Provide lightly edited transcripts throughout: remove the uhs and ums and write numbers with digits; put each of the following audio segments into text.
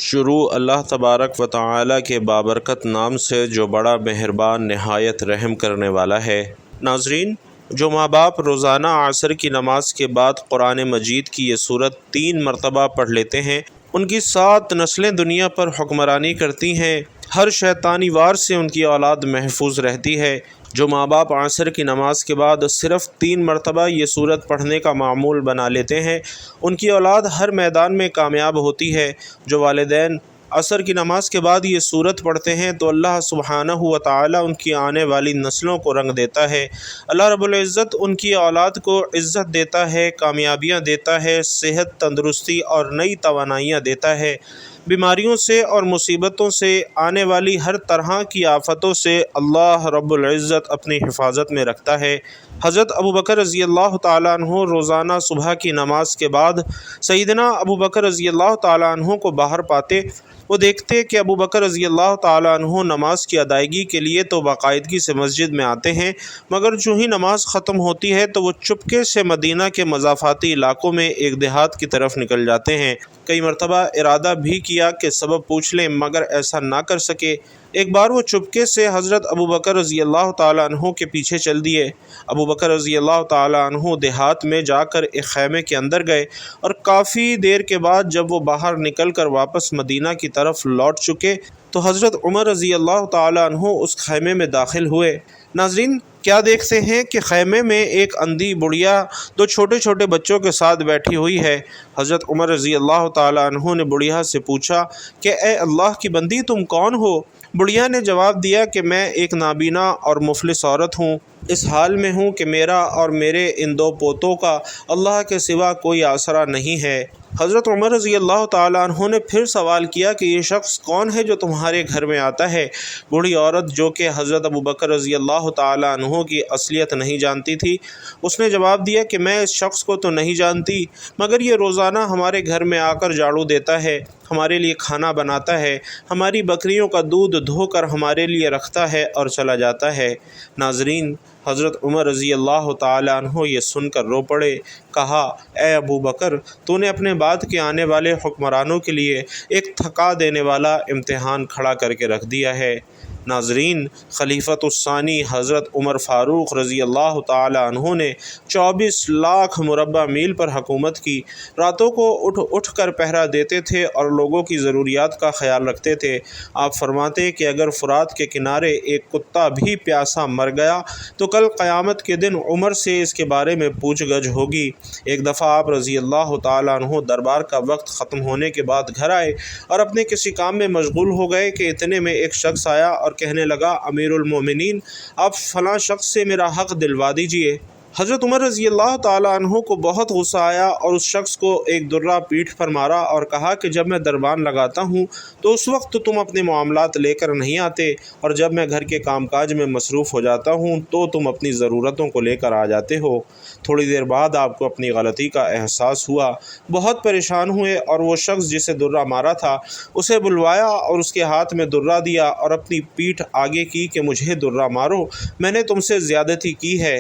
شروع اللہ تبارک و تعالی کے بابرکت نام سے جو بڑا مہربان نہایت رحم کرنے والا ہے۔ ناظرین، جو ماں باپ روزانہ عصر کی نماز کے بعد قرآن مجید کی یہ سورت 3 مرتبہ پڑھ لیتے ہیں، ان کی 7 نسلیں دنیا پر حکمرانی کرتی ہیں، ہر شیطانی وار سے ان کی اولاد محفوظ رہتی ہے۔ جو ماں باپ عصر کی نماز کے بعد صرف 3 مرتبہ یہ سورت پڑھنے کا معمول بنا لیتے ہیں، ان کی اولاد ہر میدان میں کامیاب ہوتی ہے۔ جو والدین عصر کی نماز کے بعد یہ سورت پڑھتے ہیں تو اللہ سبحانہ و تعالی ان کی آنے والی نسلوں کو رنگ دیتا ہے۔ اللہ رب العزت ان کی اولاد کو عزت دیتا ہے، کامیابیاں دیتا ہے، صحت، تندرستی اور نئی توانائیاں دیتا ہے۔ بیماریوں سے اور مصیبتوں سے، آنے والی ہر طرح کی آفتوں سے اللہ رب العزت اپنی حفاظت میں رکھتا ہے۔ حضرت ابوبکر رضی اللہ تعالیٰ عنہ روزانہ صبح کی نماز کے بعد سیدنا ابوبکر رضی اللہ تعالیٰ عنہ کو باہر پاتے۔ وہ دیکھتے کہ ابوبکر رضی اللہ تعالیٰ عنہ نماز کی ادائیگی کے لیے تو باقاعدگی سے مسجد میں آتے ہیں، مگر جو ہی نماز ختم ہوتی ہے تو وہ چپکے سے مدینہ کے مضافاتی علاقوں میں ایک دیہات کی طرف نکل جاتے ہیں۔ کئی مرتبہ ارادہ بھی کیا کہ سبب پوچھ لیں، مگر ایسا نہ کر سکے۔ ایک بار وہ چپکے سے حضرت ابوبکر رضی اللہ تعالیٰ عنہ کے پیچھے چل دیے۔ ابوبکر رضی اللہ تعالیٰ عنہ دیہات میں جا کر ایک خیمے کے اندر گئے اور کافی دیر کے بعد جب وہ باہر نکل کر واپس مدینہ کی طرف لوٹ چکے تو حضرت عمر رضی اللہ تعالیٰ عنہ اس خیمے میں داخل ہوئے۔ ناظرین، کیا دیکھتے ہیں کہ خیمے میں ایک اندھی بڑھیا 2 چھوٹے چھوٹے بچوں کے ساتھ بیٹھی ہوئی ہے۔ حضرت عمر رضی اللہ تعالیٰ عنہ نے بڑھیا سے پوچھا کہ اے اللہ کی بندی، تم کون ہو؟ بڑھیا نے جواب دیا کہ میں ایک نابینا اور مفلس عورت ہوں، اس حال میں ہوں کہ میرا اور میرے ان 2 پوتوں کا اللہ کے سوا کوئی آسرا نہیں ہے۔ حضرت عمر رضی اللہ تعالیٰ عنہ نے پھر سوال کیا کہ یہ شخص کون ہے جو تمہارے گھر میں آتا ہے؟ بوڑھی عورت، جو کہ حضرت ابوبکر رضی اللہ تعالیٰ عنہ کی اصلیت نہیں جانتی تھی، اس نے جواب دیا کہ میں اس شخص کو تو نہیں جانتی، مگر یہ روزانہ ہمارے گھر میں آ کر جھاڑو دیتا ہے، ہمارے لیے کھانا بناتا ہے، ہماری بکریوں کا دودھ دھو کر ہمارے لیے رکھتا ہے اور چلا جاتا ہے۔ ناظرین، حضرت عمر رضی اللہ تعالیٰ عنہ یہ سن کر رو پڑے۔ کہا، اے ابوبکر، تو نے اپنے بعد کے آنے والے حکمرانوں کے لیے ایک تھکا دینے والا امتحان کھڑا کر کے رکھ دیا ہے۔ ناظرین، خلیفۃ الثانی حضرت عمر فاروق رضی اللہ تعالی عنہ نے 24 لاکھ مربع میل پر حکومت کی۔ راتوں کو اٹھ کر پہرا دیتے تھے اور لوگوں کی ضروریات کا خیال رکھتے تھے۔ آپ فرماتے کہ اگر فرات کے کنارے ایک کتا بھی پیاسا مر گیا تو کل قیامت کے دن عمر سے اس کے بارے میں پوچھ گچھ ہوگی۔ ایک دفعہ آپ رضی اللہ تعالی عنہ دربار کا وقت ختم ہونے کے بعد گھر آئے اور اپنے کسی کام میں مشغول ہو گئے کہ اتنے میں ایک شخص آیا اور کہنے لگا، امیر المومنین، آپ فلاں شخص سے میرا حق دلوا دیجئے۔ حضرت عمر رضی اللہ تعالیٰ عنہ کو بہت غصہ آیا اور اس شخص کو ایک درہ پیٹھ پر مارا اور کہا کہ جب میں دربان لگاتا ہوں تو اس وقت تم اپنے معاملات لے کر نہیں آتے، اور جب میں گھر کے کام کاج میں مصروف ہو جاتا ہوں تو تم اپنی ضرورتوں کو لے کر آ جاتے ہو۔ تھوڑی دیر بعد آپ کو اپنی غلطی کا احساس ہوا، بہت پریشان ہوئے اور وہ شخص جسے درہ مارا تھا اسے بلوایا اور اس کے ہاتھ میں درہ دیا اور اپنی پیٹھ آگے کی کہ مجھے درہ مارو، میں نے تم سے زیادتی کی ہے۔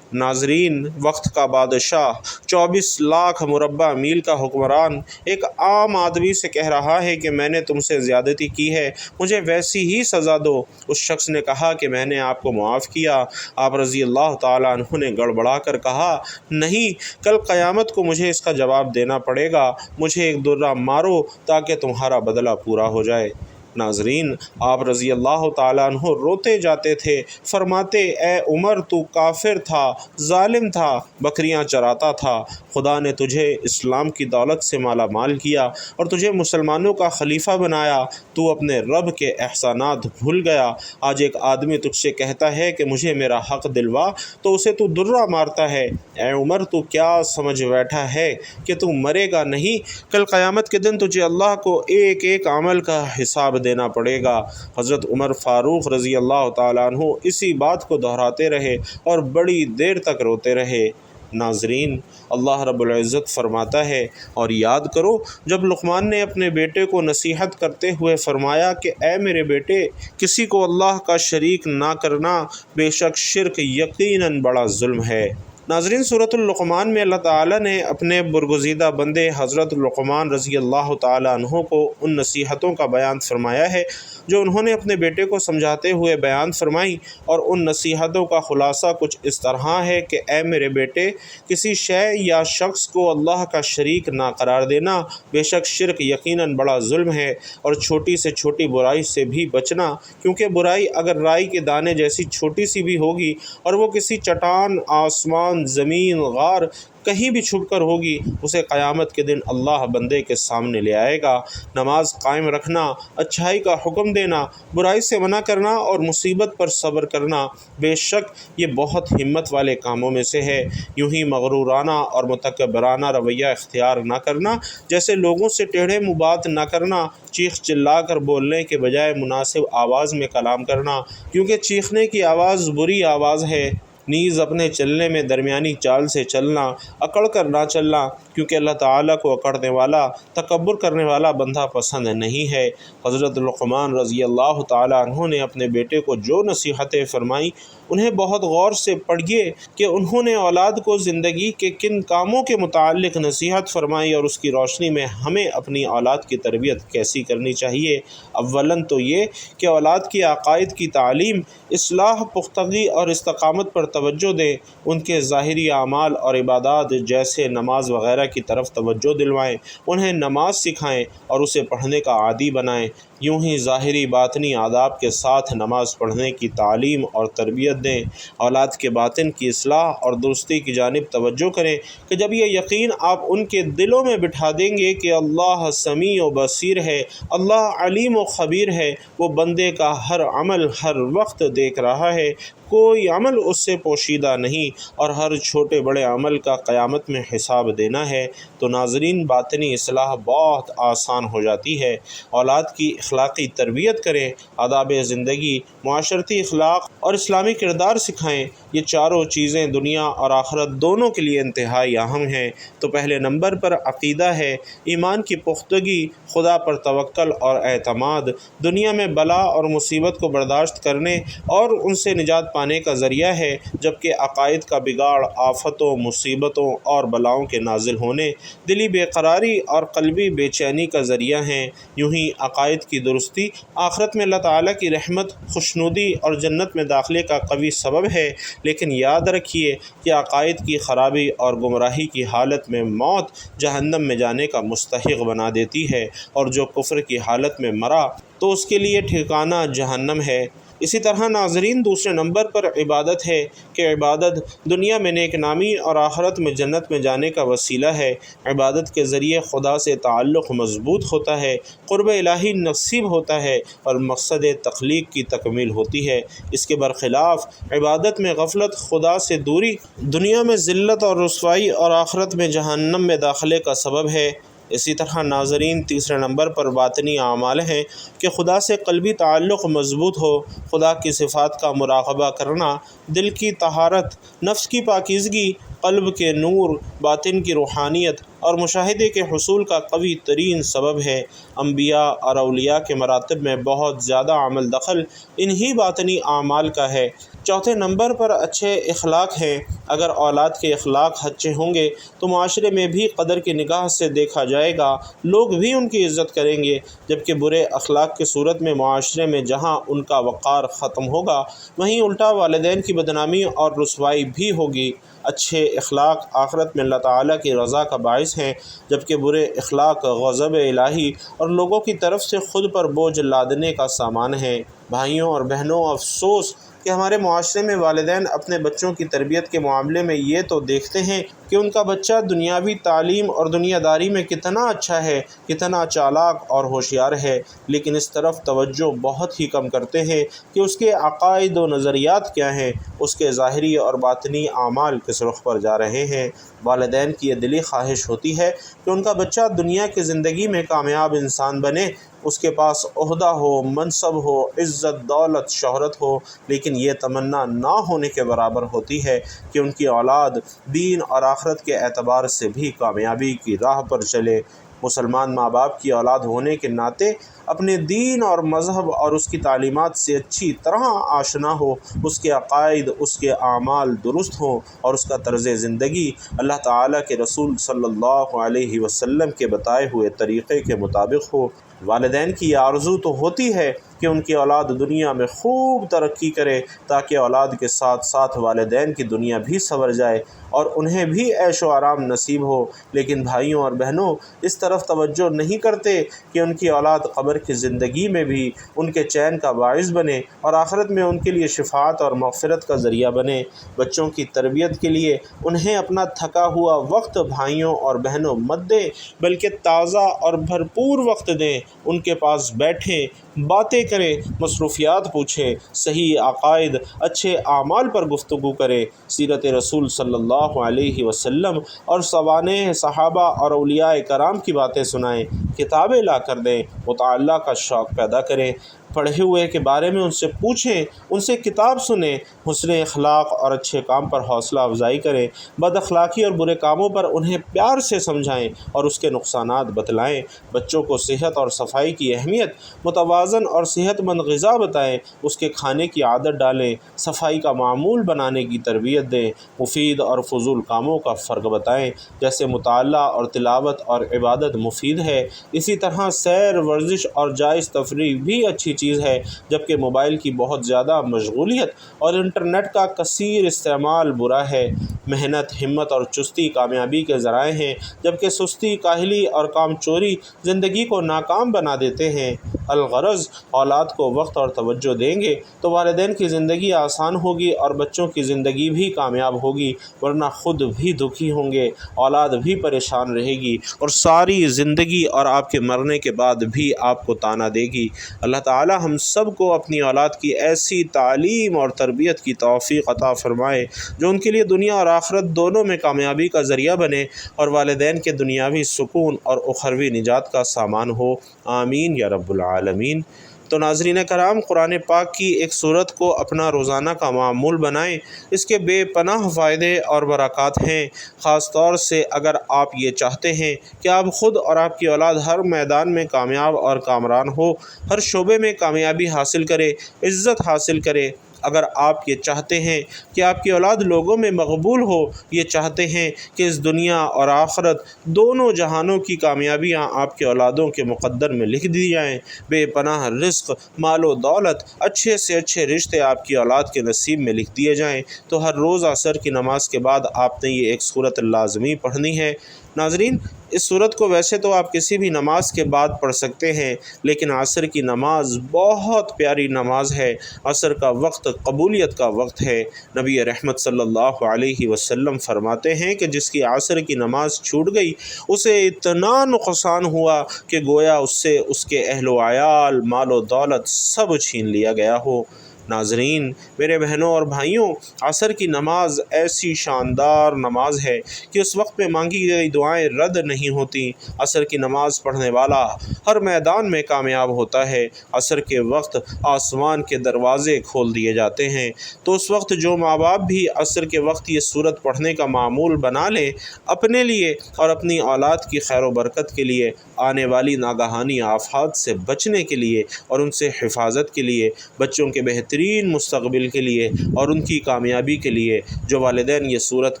ناظرین، وقت کا بادشاہ، 24 لاکھ مربع میل کا حکمران ایک عام آدمی سے کہہ رہا ہے کہ میں نے تم سے زیادتی کی ہے، مجھے ویسی ہی سزا دو۔ اس شخص نے کہا کہ میں نے آپ کو معاف کیا۔ آپ رضی اللہ تعالیٰ عنہ نے گڑبڑا کر کہا، نہیں، کل قیامت کو مجھے اس کا جواب دینا پڑے گا، مجھے ایک درہ مارو تاکہ تمہارا بدلہ پورا ہو جائے۔ ناظرین، آپ رضی اللہ تعالیٰ عنہ روتے جاتے تھے، فرماتے، اے عمر، تو کافر تھا، ظالم تھا، بکریاں چراتا تھا، خدا نے تجھے اسلام کی دولت سے مالا مال کیا اور تجھے مسلمانوں کا خلیفہ بنایا، تو اپنے رب کے احسانات بھول گیا۔ آج ایک آدمی تجھ سے کہتا ہے کہ مجھے میرا حق دلوا تو اسے تو درہ مارتا ہے۔ اے عمر، تو کیا سمجھ بیٹھا ہے کہ تو مرے گا نہیں؟ کل قیامت کے دن تجھے اللہ کو ایک ایک عمل کا حساب دینا پڑے گا۔ حضرت عمر فاروق رضی اللہ تعالیٰ عنہ اسی بات کو دہراتے رہے اور بڑی دیر تک روتے رہے۔ ناظرین، اللہ رب العزت فرماتا ہے، اور یاد کرو جب لقمان نے اپنے بیٹے کو نصیحت کرتے ہوئے فرمایا کہ اے میرے بیٹے، کسی کو اللہ کا شریک نہ کرنا، بے شک شرک یقیناً بڑا ظلم ہے۔ ناظرین، سورۃ اللقمان میں اللہ تعالیٰ نے اپنے برگزیدہ بندے حضرت لقمان رضی اللہ تعالیٰ عنہ کو ان نصیحتوں کا بیان فرمایا ہے جو انہوں نے اپنے بیٹے کو سمجھاتے ہوئے بیان فرمائی، اور ان نصیحتوں کا خلاصہ کچھ اس طرح ہے کہ اے میرے بیٹے، کسی شے یا شخص کو اللہ کا شریک نہ قرار دینا، بے شک شرک یقیناً بڑا ظلم ہے، اور چھوٹی سے چھوٹی برائی سے بھی بچنا، کیونکہ برائی اگر رائی کے دانے جیسی چھوٹی سی بھی ہوگی اور وہ کسی چٹان، آسمان، زمین، غار کہیں بھی چھپ کر ہوگی، اسے قیامت کے دن اللہ بندے کے سامنے لے آئے گا۔ نماز قائم رکھنا، اچھائی کا حکم دینا، برائی سے منع کرنا اور مصیبت پر صبر کرنا، بے شک یہ بہت ہمت والے کاموں میں سے ہے۔ یوں ہی مغرورانہ اور متکبرانہ رویہ اختیار نہ کرنا، جیسے لوگوں سے ٹیڑھے منہ بات نہ کرنا، چیخ چلا کر بولنے کے بجائے مناسب آواز میں کلام کرنا، کیونکہ چیخنے کی آواز بری آواز ہے۔ نیز اپنے چلنے میں درمیانی چال سے چلنا، اکڑ کر نہ چلنا، کیونکہ اللہ تعالیٰ کو اکڑنے والا، تکبر کرنے والا بندہ پسند نہیں ہے۔ حضرت لقمان رضی اللہ تعالیٰ عنہ نے اپنے بیٹے کو جو نصیحتیں فرمائیں انہیں بہت غور سے پڑھیے کہ انہوں نے اولاد کو زندگی کے کن کاموں کے متعلق نصیحت فرمائی اور اس کی روشنی میں ہمیں اپنی اولاد کی تربیت کیسی کرنی چاہیے۔ اولاً تو یہ کہ اولاد کی عقائد کی تعلیم، اصلاح، پختگی اور استقامت پر توجہ دیں، ان کے ظاہری اعمال اور عبادات جیسے نماز وغیرہ کی طرف توجہ دلوائیں، انہیں نماز سکھائیں اور اسے پڑھنے کا عادی بنائیں۔ یوں ہی ظاہری باطنی آداب کے ساتھ نماز پڑھنے کی تعلیم اور تربیت دیں۔ اولاد کے باطن کی اصلاح اور درستی کی جانب توجہ کریں کہ جب یہ یقین آپ ان کے دلوں میں بٹھا دیں گے کہ اللہ سمیع و بصیر ہے، اللہ علیم و خبیر ہے، وہ بندے کا ہر عمل ہر وقت دیکھ رہا ہے، کوئی عمل اس سے پوشیدہ نہیں، اور ہر چھوٹے بڑے عمل کا قیامت میں حساب دینا ہے، تو ناظرین باطنی اصلاح بہت آسان ہو جاتی ہے۔ اولاد کی اخلاقی تربیت کریں، آداب زندگی، معاشرتی اخلاق اور اسلامی کردار سکھائیں۔ یہ چاروں چیزیں دنیا اور آخرت دونوں کے لیے انتہائی اہم ہیں۔ تو پہلے نمبر پر عقیدہ ہے، ایمان کی پختگی، خدا پر توکل اور اعتماد، دنیا میں بلا اور مصیبت کو برداشت کرنے اور ان سے نجات پانے کا ذریعہ ہے، جبکہ عقائد کا بگاڑ آفتوں، مصیبتوں اور بلاؤں کے نازل ہونے، دلی بے قراری اور قلبی بے چینی کا ذریعہ ہیں۔ یوں ہی عقائد کی درستی آخرت میں اللہ تعالیٰ کی رحمت، خوشنودی اور جنت میں داخلے کا قوی سبب ہے، لیکن یاد رکھیے کہ عقائد کی خرابی اور گمراہی کی حالت میں موت جہنم میں جانے کا مستحق بنا دیتی ہے، اور جو کفر کی حالت میں مرا تو اس کے لیے ٹھکانہ جہنم ہے۔ اسی طرح ناظرین دوسرے نمبر پر عبادت ہے کہ عبادت دنیا میں نیک نامی اور آخرت میں جنت میں جانے کا وسیلہ ہے۔ عبادت کے ذریعے خدا سے تعلق مضبوط ہوتا ہے، قرب الہی نصیب ہوتا ہے اور مقصد تخلیق کی تکمیل ہوتی ہے۔ اس کے برخلاف عبادت میں غفلت، خدا سے دوری، دنیا میں ذلت اور رسوائی اور آخرت میں جہنم میں داخلے کا سبب ہے۔ اسی طرح ناظرین تیسرے نمبر پر باطنی اعمال ہیں کہ خدا سے قلبی تعلق مضبوط ہو، خدا کی صفات کا مراقبہ کرنا، دل کی طہارت، نفس کی پاکیزگی، قلب کے نور، باطن کی روحانیت اور مشاہدے کے حصول کا قوی ترین سبب ہے۔ انبیاء اور اولیاء کے مراتب میں بہت زیادہ عمل دخل انہی باطنی اعمال کا ہے۔ چوتھے نمبر پر اچھے اخلاق ہیں۔ اگر اولاد کے اخلاق اچھے ہوں گے تو معاشرے میں بھی قدر کی نگاہ سے دیکھا جائے گا، لوگ بھی ان کی عزت کریں گے، جبکہ برے اخلاق کی صورت میں معاشرے میں جہاں ان کا وقار ختم ہوگا، وہیں الٹا والدین کی بدنامی اور رسوائی بھی ہوگی۔ اچھے اخلاق آخرت میں اللہ تعالیٰ کی رضا کا باعث ہیں، جبکہ برے اخلاق غضب الہی اور لوگوں کی طرف سے خود پر بوجھ لادنے کا سامان ہیں۔ بھائیوں اور بہنوں، افسوس کہ ہمارے معاشرے میں والدین اپنے بچوں کی تربیت کے معاملے میں یہ تو دیکھتے ہیں کہ ان کا بچہ دنیاوی تعلیم اور دنیا داری میں کتنا اچھا ہے، کتنا چالاک اور ہوشیار ہے، لیکن اس طرف توجہ بہت ہی کم کرتے ہیں کہ اس کے عقائد و نظریات کیا ہیں، اس کے ظاہری اور باطنی اعمال کس رخ پر جا رہے ہیں۔ والدین کی یہ دلی خواہش ہوتی ہے کہ ان کا بچہ دنیا کی زندگی میں کامیاب انسان بنے، اس کے پاس عہدہ ہو، منصب ہو، عزت، دولت، شہرت ہو، لیکن یہ تمنا نہ ہونے کے برابر ہوتی ہے کہ ان کی اولاد دین اور آخرت کے اعتبار سے بھی کامیابی کی راہ پر چلے۔ مسلمان ماں باپ کی اولاد ہونے کے ناطے اپنے دین اور مذہب اور اس کی تعلیمات سے اچھی طرح آشنا ہو، اس کے عقائد، اس کے اعمال درست ہوں اور اس کا طرز زندگی اللہ تعالیٰ کے رسول صلی اللہ علیہ وسلم کے بتائے ہوئے طریقے کے مطابق ہو۔ والدین کی یہ آرزو تو ہوتی ہے کہ ان کی اولاد دنیا میں خوب ترقی کرے تاکہ اولاد کے ساتھ ساتھ والدین کی دنیا بھی سنور جائے اور انہیں بھی عیش و آرام نصیب ہو، لیکن بھائیوں اور بہنوں اس طرف توجہ نہیں کرتے کہ ان کی اولاد قبر کی زندگی میں بھی ان کے چین کا باعث بنے اور آخرت میں ان کے لیے شفاعت اور مغفرت کا ذریعہ بنے۔ بچوں کی تربیت کے لیے انہیں اپنا تھکا ہوا وقت بھائیوں اور بہنوں مت دیں، بلکہ تازہ اور بھرپور وقت دیں، ان کے پاس بیٹھیں، باتیں کریں، مصروفیات پوچھیں، صحیح عقائد، اچھے اعمال پر گفتگو کریں، سیرت رسول صلی اللہ علیہ وسلم اور سوانح صحابہ اور اولیاء کرام کی باتیں سنائیں، کتابیں لا کر دیں، مطالعہ کا شوق پیدا کریں، پڑھے ہوئے کے بارے میں ان سے پوچھیں، ان سے کتاب سنیں، حسن اخلاق اور اچھے کام پر حوصلہ افزائی کریں، بد اخلاقی اور برے کاموں پر انہیں پیار سے سمجھائیں اور اس کے نقصانات بتلائیں، بچوں کو صحت اور صفائی کی اہمیت، متوازن اور صحت مند غذا بتائیں، اس کے کھانے کی عادت ڈالیں، صفائی کا معمول بنانے کی تربیت دیں، مفید اور فضول کاموں کا فرق بتائیں، جیسے مطالعہ اور تلاوت اور عبادت مفید ہے، اسی طرح سیر، ورزش اور جائز تفریح بھی اچھی چیز ہے، جبکہ موبائل کی بہت زیادہ مشغولیت اور انٹرنیٹ کا کثیر استعمال برا ہے۔ محنت، ہمت اور چستی کامیابی کے ذرائع ہیں، جبکہ سستی، کاہلی اور کام چوری زندگی کو ناکام بنا دیتے ہیں۔ الغرض اولاد کو وقت اور توجہ دیں گے تو والدین کی زندگی آسان ہوگی اور بچوں کی زندگی بھی کامیاب ہوگی، ورنہ خود بھی دکھی ہوں گے، اولاد بھی پریشان رہے گی اور ساری زندگی اور آپ کے مرنے کے بعد بھی آپ کو طعنہ دے گی۔ اللہ تعالی ہم سب کو اپنی اولاد کی ایسی تعلیم اور تربیت کی توفیق عطا فرمائے جو ان کے لیے دنیا اور آخرت دونوں میں کامیابی کا ذریعہ بنے اور والدین کے دنیاوی سکون اور اخروی نجات کا سامان ہو، آمین یا رب العالمین۔ تو ناظرین کرام، قرآن پاک کی ایک سورت کو اپنا روزانہ کا معمول بنائیں، اس کے بے پناہ فائدے اور برکات ہیں۔ خاص طور سے اگر آپ یہ چاہتے ہیں کہ آپ خود اور آپ کی اولاد ہر میدان میں کامیاب اور کامران ہو، ہر شعبے میں کامیابی حاصل کرے، عزت حاصل کرے، اگر آپ یہ چاہتے ہیں کہ آپ کی اولاد لوگوں میں مقبول ہو، یہ چاہتے ہیں کہ اس دنیا اور آخرت دونوں جہانوں کی کامیابیاں آپ کے اولادوں کے مقدر میں لکھ دی جائیں، بے پناہ رزق، مال و دولت، اچھے سے اچھے رشتے آپ کی اولاد کے نصیب میں لکھ دیے جائیں، تو ہر روز عصر کی نماز کے بعد آپ نے یہ ایک سورت لازمی پڑھنی ہے۔ ناظرین، اس سورت کو ویسے تو آپ کسی بھی نماز کے بعد پڑھ سکتے ہیں، لیکن عصر کی نماز بہت پیاری نماز ہے۔ عصر کا وقت قبولیت کا وقت ہے۔ نبی رحمت صلی اللہ علیہ وسلم فرماتے ہیں کہ جس کی عصر کی نماز چھوٹ گئی اسے اتنا نقصان ہوا کہ گویا اس سے اس کے اہل و عیال، مال و دولت سب چھین لیا گیا ہو۔ ناظرین، میرے بہنوں اور بھائیوں، عصر کی نماز ایسی شاندار نماز ہے کہ اس وقت میں مانگی گئی دعائیں رد نہیں ہوتی۔ عصر کی نماز پڑھنے والا ہر میدان میں کامیاب ہوتا ہے۔ عصر کے وقت آسمان کے دروازے کھول دیے جاتے ہیں، تو اس وقت جو ماں باپ بھی عصر کے وقت یہ سورت پڑھنے کا معمول بنا لیں، اپنے لیے اور اپنی اولاد کی خیر و برکت کے لیے، آنے والی ناگہانی آفات سے بچنے کے لیے اور ان سے حفاظت کے لیے، بچوں کے بہترین مستقبل کے لیے اور ان کی کامیابی کے لیے، جو والدین یہ سورت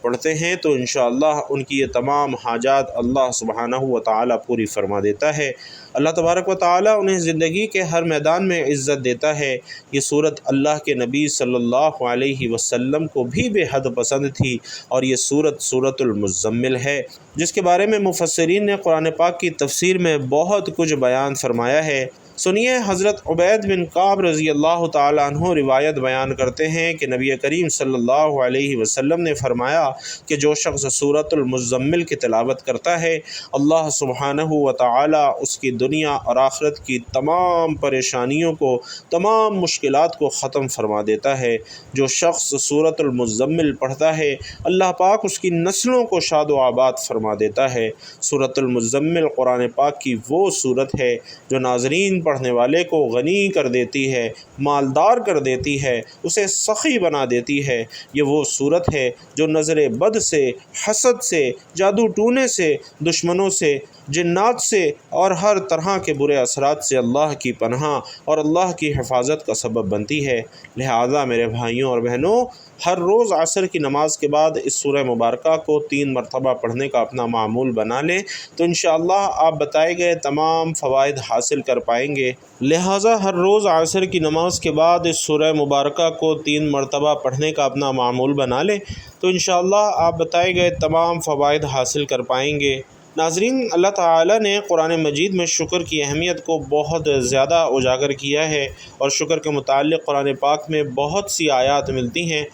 پڑھتے ہیں تو انشاءاللہ ان کی یہ تمام حاجات اللہ سبحانہ و تعالی پوری فرما دیتا ہے۔ اللہ تبارک و تعالی انہیں زندگی کے ہر میدان میں عزت دیتا ہے۔ یہ سورت اللہ کے نبی صلی اللہ علیہ وسلم کو بھی بے حد پسند تھی، اور یہ سورت سورۃ المزمل ہے، جس کے بارے میں مفسرین نے قرآن پاک کی تفسیر میں بہت کچھ بیان فرمایا ہے۔ سنیے، حضرت عبید بن کعب رضی اللہ تعالیٰ عنہ روایت بیان کرتے ہیں کہ نبی کریم صلی اللہ علیہ وسلم نے فرمایا کہ جو شخص سورۃ المزمل کی تلاوت کرتا ہے، اللہ سبحانہ و تعالیٰ اس کی دنیا اور آخرت کی تمام پریشانیوں کو، تمام مشکلات کو ختم فرما دیتا ہے۔ جو شخص سورۃ المزمل پڑھتا ہے، اللہ پاک اس کی نسلوں کو شاد و آباد فرما دیتا ہے۔ سورۃ المزمل قرآن پاک کی وہ سورت ہے جو ناظرین پڑھنے والے کو غنی کر دیتی ہے، مالدار کر دیتی ہے، اسے سخی بنا دیتی ہے۔ یہ وہ صورت ہے جو نظر بد سے، حسد سے، جادو ٹونے سے، دشمنوں سے، جنات سے اور ہر طرح کے برے اثرات سے اللہ کی پناہ اور اللہ کی حفاظت کا سبب بنتی ہے۔ لہٰذا میرے بھائیوں اور بہنوں، ہر روز عصر کی نماز کے بعد اس سورہ مبارکہ کو 3 مرتبہ پڑھنے کا اپنا معمول بنا لیں تو انشاءاللہ آپ بتائے گئے تمام فوائد حاصل کر پائیں گے۔ لہٰذا ہر روز عصر کی نماز کے بعد اس سورہ مبارکہ کو 3 مرتبہ پڑھنے کا اپنا معمول بنا لیں تو انشاءاللہ آپ بتائے گئے تمام فوائد حاصل کر پائیں گے۔ ناظرین، اللہ تعالیٰ نے قرآن مجید میں شکر کی اہمیت کو بہت زیادہ اجاگر کیا ہے اور شکر کے متعلق قرآن پاک میں بہت سی آیات ملتی ہیں۔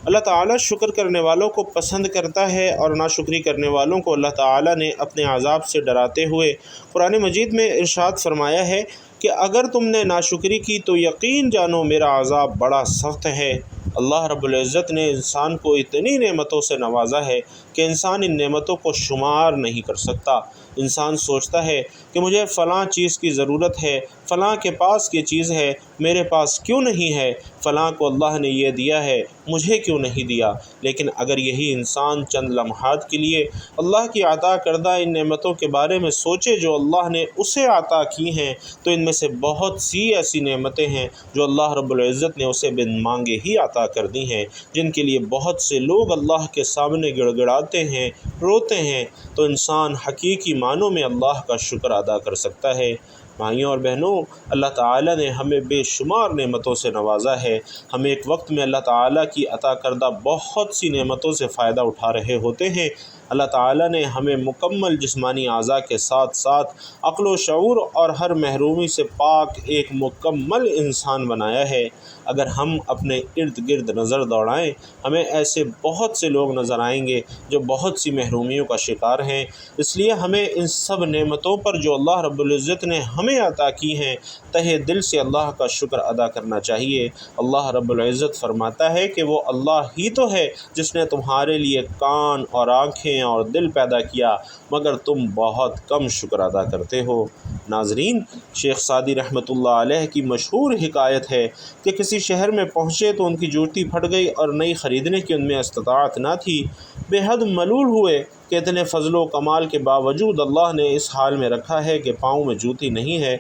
اللہ تعالیٰ شکر کرنے والوں کو پسند کرتا ہے اور ناشکری کرنے والوں کو اللہ تعالیٰ نے اپنے عذاب سے ڈراتے ہوئے قرآن مجید میں ارشاد فرمایا ہے کہ اگر تم نے ناشکری کی تو یقین جانو میرا عذاب بڑا سخت ہے۔ اللہ رب العزت نے انسان کو اتنی نعمتوں سے نوازا ہے کہ انسان ان نعمتوں کو شمار نہیں کر سکتا۔ انسان سوچتا ہے کہ مجھے فلاں چیز کی ضرورت ہے، فلاں کے پاس یہ چیز ہے، میرے پاس کیوں نہیں ہے، فلاں کو اللہ نے یہ دیا ہے، مجھے کیوں نہیں دیا۔ لیکن اگر یہی انسان چند لمحات کے لیے اللہ کی عطا کردہ ان نعمتوں کے بارے میں سوچے جو اللہ نے اسے عطا کی ہیں تو ان میں سے بہت سی ایسی نعمتیں ہیں جو اللہ رب العزت نے اسے بن مانگے ہی عطا کر دی ہیں، جن کے لیے بہت سے لوگ اللہ کے سامنے گڑ گڑاتے ہیں، روتے ہیں۔ تو انسان حقیقی معنوں میں اللہ کا شکر ادا کر سکتا ہے۔ بھائیوں اور بہنوں، اللہ تعالیٰ نے ہمیں بے شمار نعمتوں سے نوازا ہے۔ ہم ایک وقت میں اللہ تعالیٰ کی عطا کردہ بہت سی نعمتوں سے فائدہ اٹھا رہے ہوتے ہیں۔ اللہ تعالیٰ نے ہمیں مکمل جسمانی اعضاء کے ساتھ ساتھ عقل و شعور اور ہر محرومی سے پاک ایک مکمل انسان بنایا ہے۔ اگر ہم اپنے ارد گرد نظر دوڑائیں، ہمیں ایسے بہت سے لوگ نظر آئیں گے جو بہت سی محرومیوں کا شکار ہیں۔ اس لیے ہمیں ان سب نعمتوں پر جو اللہ رب العزت نے ہمیں عطا کی ہیں تہہ دل سے اللہ کا شکر ادا کرنا چاہیے۔ اللہ رب العزت فرماتا ہے کہ وہ اللہ ہی تو ہے جس نے تمہارے لیے کان اور آنکھیں اور دل پیدا کیا، مگر تم بہت کم شکر ادا کرتے ہو۔ ناظرین، شیخ سعدی رحمۃ اللہ علیہ کی مشہور حکایت ہے کہ کسی شہر میں پہنچے تو ان کی جوتی پھٹ گئی اور نئی خریدنے کی ان میں استطاعت نہ تھی۔ بے حد ملول ہوئے کہ اتنے فضل و کمال کے باوجود اللہ نے اس حال میں رکھا ہے کہ پاؤں میں جوتی نہیں ہے۔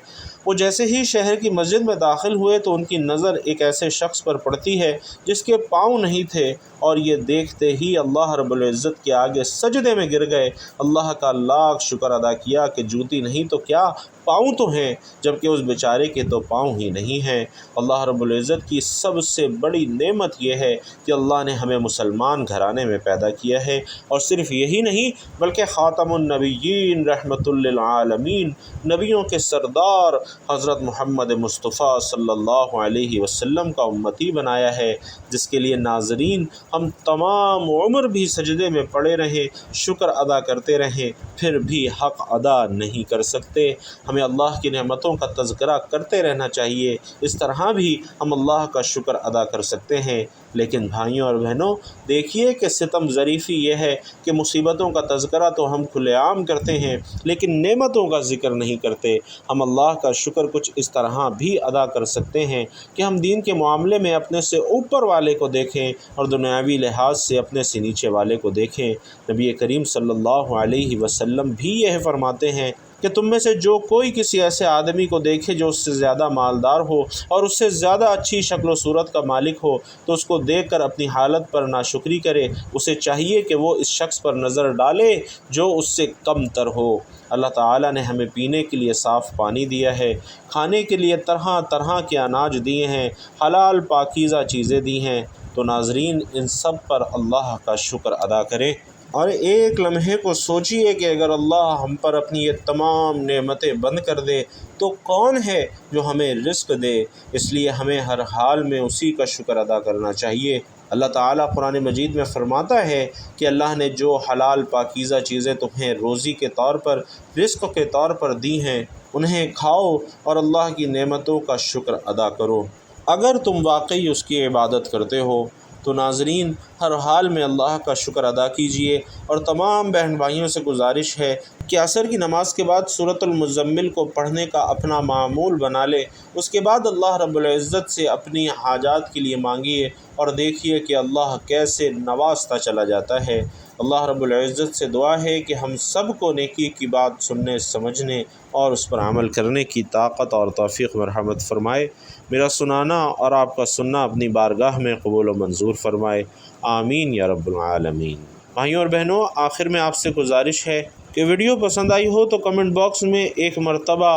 وہ جیسے ہی شہر کی مسجد میں داخل ہوئے تو ان کی نظر ایک ایسے شخص پر پڑتی ہے جس کے پاؤں نہیں تھے، اور یہ دیکھتے ہی اللہ رب العزت کے آگے سجدے میں گر گئے، اللہ کا لاکھ شکر ادا کیا کہ جوتی نہیں تو کیا، پاؤں تو ہیں، جبکہ اس بیچارے کے تو پاؤں ہی نہیں ہیں۔ اللہ رب العزت کی سب سے بڑی نعمت یہ ہے کہ اللہ نے ہمیں مسلمان گھرانے میں پیدا کیا ہے، اور صرف یہی نہیں بلکہ خاتم النبیین رحمۃ للعالمین، نبیوں کے سردار حضرت محمد مصطفیٰ صلی اللہ علیہ وسلم کا امتی بنایا ہے، جس کے لیے ناظرین ہم تمام عمر بھی سجدے میں پڑے رہیں، شکر ادا کرتے رہیں، پھر بھی حق ادا نہیں کر سکتے۔ ہمیں اللہ کی نعمتوں کا تذکرہ کرتے رہنا چاہیے، اس طرح بھی ہم اللہ کا شکر ادا کر سکتے ہیں۔ لیکن بھائیوں اور بہنوں، دیکھیے کہ ستم ظریفی یہ ہے کہ مصیبتوں کا تذکرہ تو ہم کھلے عام کرتے ہیں لیکن نعمتوں کا ذکر نہیں کرتے۔ ہم اللہ کا شکر کچھ اس طرح بھی ادا کر سکتے ہیں کہ ہم دین کے معاملے میں اپنے سے اوپر والے کو دیکھیں اور دنیاوی لحاظ سے اپنے سے نیچے والے کو دیکھیں۔ نبی کریم صلی اللہ علیہ وسلم بھی یہ فرماتے ہیں کہ تم میں سے جو کوئی کسی ایسے آدمی کو دیکھے جو اس سے زیادہ مالدار ہو اور اس سے زیادہ اچھی شکل و صورت کا مالک ہو تو اس کو دیکھ کر اپنی حالت پر ناشکری کرے۔ اسے چاہیے کہ وہ اس شخص پر نظر ڈالے جو اس سے کم تر ہو۔ اللہ تعالیٰ نے ہمیں پینے کے لیے صاف پانی دیا ہے، کھانے کے لیے طرح طرح کے اناج دیے ہیں، حلال پاکیزہ چیزیں دی ہیں، تو ناظرین ان سب پر اللہ کا شکر ادا کریں اور ایک لمحے کو سوچئے کہ اگر اللہ ہم پر اپنی یہ تمام نعمتیں بند کر دے تو کون ہے جو ہمیں رزق دے۔ اس لیے ہمیں ہر حال میں اسی کا شکر ادا کرنا چاہیے۔ اللہ تعالیٰ قرآن مجید میں فرماتا ہے کہ اللہ نے جو حلال پاکیزہ چیزیں تمہیں روزی کے طور پر، رزق کے طور پر دی ہیں، انہیں کھاؤ اور اللہ کی نعمتوں کا شکر ادا کرو۔ اگر تم واقعی اس کی عبادت کرتے ہو تو ناظرین ہر حال میں اللہ کا شکر ادا کیجیے، اور تمام بہن بھائیوں سے گزارش ہے کہ عصر کی نماز کے بعد سورۃ المزمل کو پڑھنے کا اپنا معمول بنا لے۔ اس کے بعد اللہ رب العزت سے اپنی حاجات کے لیے مانگیے اور دیکھیے کہ اللہ کیسے نوازتا چلا جاتا ہے۔ اللہ رب العزت سے دعا ہے کہ ہم سب کو نیکی کی بات سننے، سمجھنے اور اس پر عمل کرنے کی طاقت اور توفیق مرحمت فرمائے۔ میرا سنانا اور آپ کا سننا اپنی بارگاہ میں قبول و منظور فرمائے، آمین یا رب العالمین۔ بھائیوں اور بہنوں، آخر میں آپ سے گزارش ہے کہ ویڈیو پسند آئی ہو تو کمنٹ باکس میں ایک مرتبہ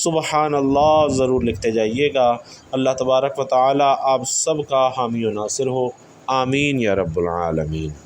سبحان اللہ ضرور لکھتے جائیے گا۔ اللہ تبارک و تعالی آپ سب کا حامی و ناصر ہو، آمین یا رب العالمین۔